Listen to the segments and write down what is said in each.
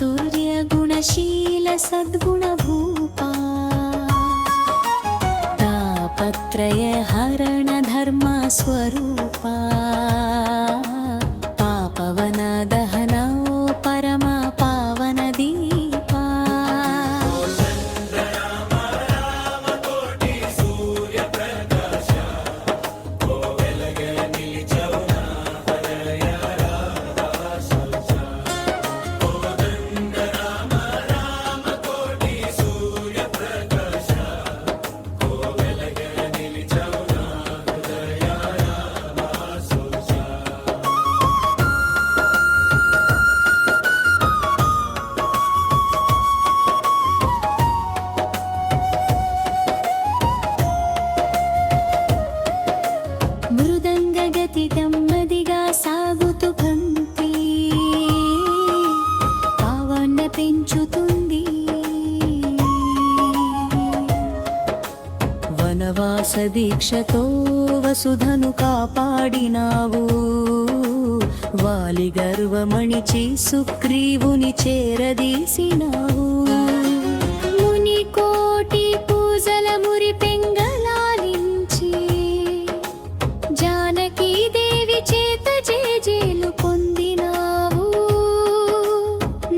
चातुर्य गुणशील सद्गुणभूपा तापत्रय हरण धर्म स्वरूपा पापवन दहना परम पावन दीपा మృదంగగతి నెమ్మదిగా సాగుతూ భక్తి పావన పెంచుతుంది వనవాస దీక్షతో వసుధను కాపాడినావు వాలి గర్వమణిచి సుగ్రీవుని చేరదీసినావు ముని కోటి పూజల మురి పెంగళాలించి జానకీ దేవి చేత జేజేలు పొందినావు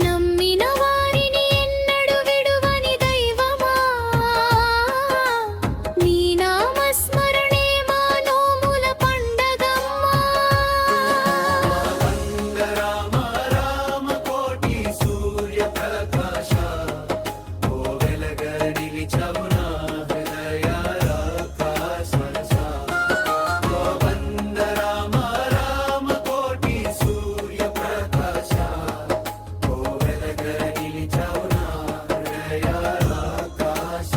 నమ్మిన వారిని ఎన్నడు విడువని దైవమా నీ నామస్మరణే మా నోముల పండగమ్మా రామ రామ కోటి సూర్య ప్రకాశ ఓ వెలగ నిలిచవు నా హృదయ రాకాశ గోవింద రామ రామ కోటి సూర్య ప్రకాశ ఓ వెలగ నిలిచవు నా హృదయ రాకాశ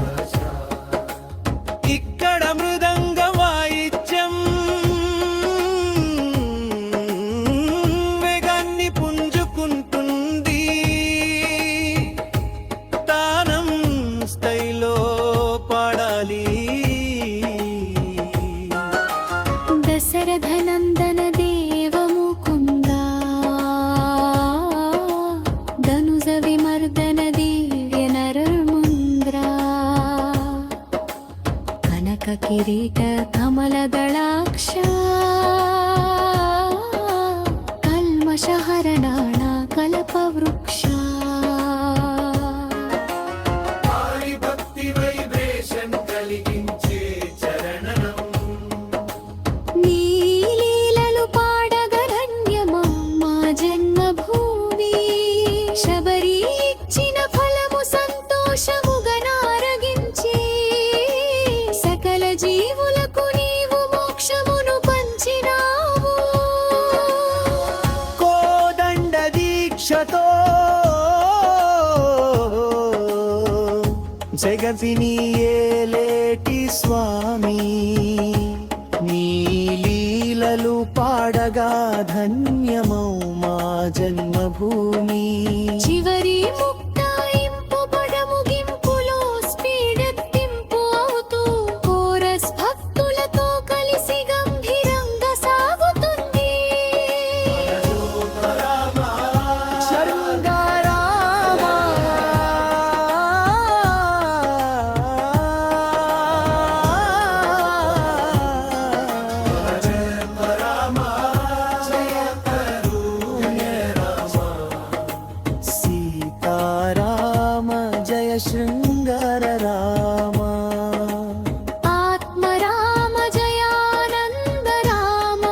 ఇక్కడ మృదంగ వాయిద్యం వేగాన్ని పుంజుకుంటుంది తానం స్థైలో పాడాలి దశరథ నందన దేవ ముకుంద ధనుజ విమర్దన దివ్య నరముంద్ర కనక కిరీట కమల దళాక్ష కల్మషహరణాణ కల్పవృక్ష ఆరి భక్తి వైబ్రేషన్ కలిగించే చరణం నీ లీలలు పాడగరణ్యమా మా జన్మభూమి శబరి ఇచ్చిన ఫలము సంతోషముగా నారగించి సకల జీవులకు నీవు మోక్షమును పంచినావు కోదండ దీక్షతో జగతిని ఏలేటి స్వామి నీ లీలలు పాడగా ధన్యమౌ మా జన్మభూమి చివరి ముక్తాయింపు పడముగింపులో స్పీడెత్తింపు అవుతూ కోరస్ భక్తులతో కలిసి గంభీరంగా సాగుతుంది సీతారామ జయ శృంగార రామ ఆత్మరామ జయానంద రామ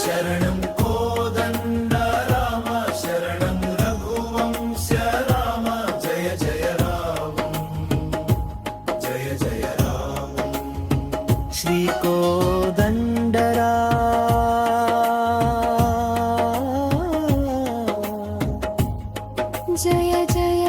శరణం కోదండ రామ శరణం రఘువంశ రామ జయ జయ రామ జయ జయ రామ శ్రీ కోదండ జయ జయ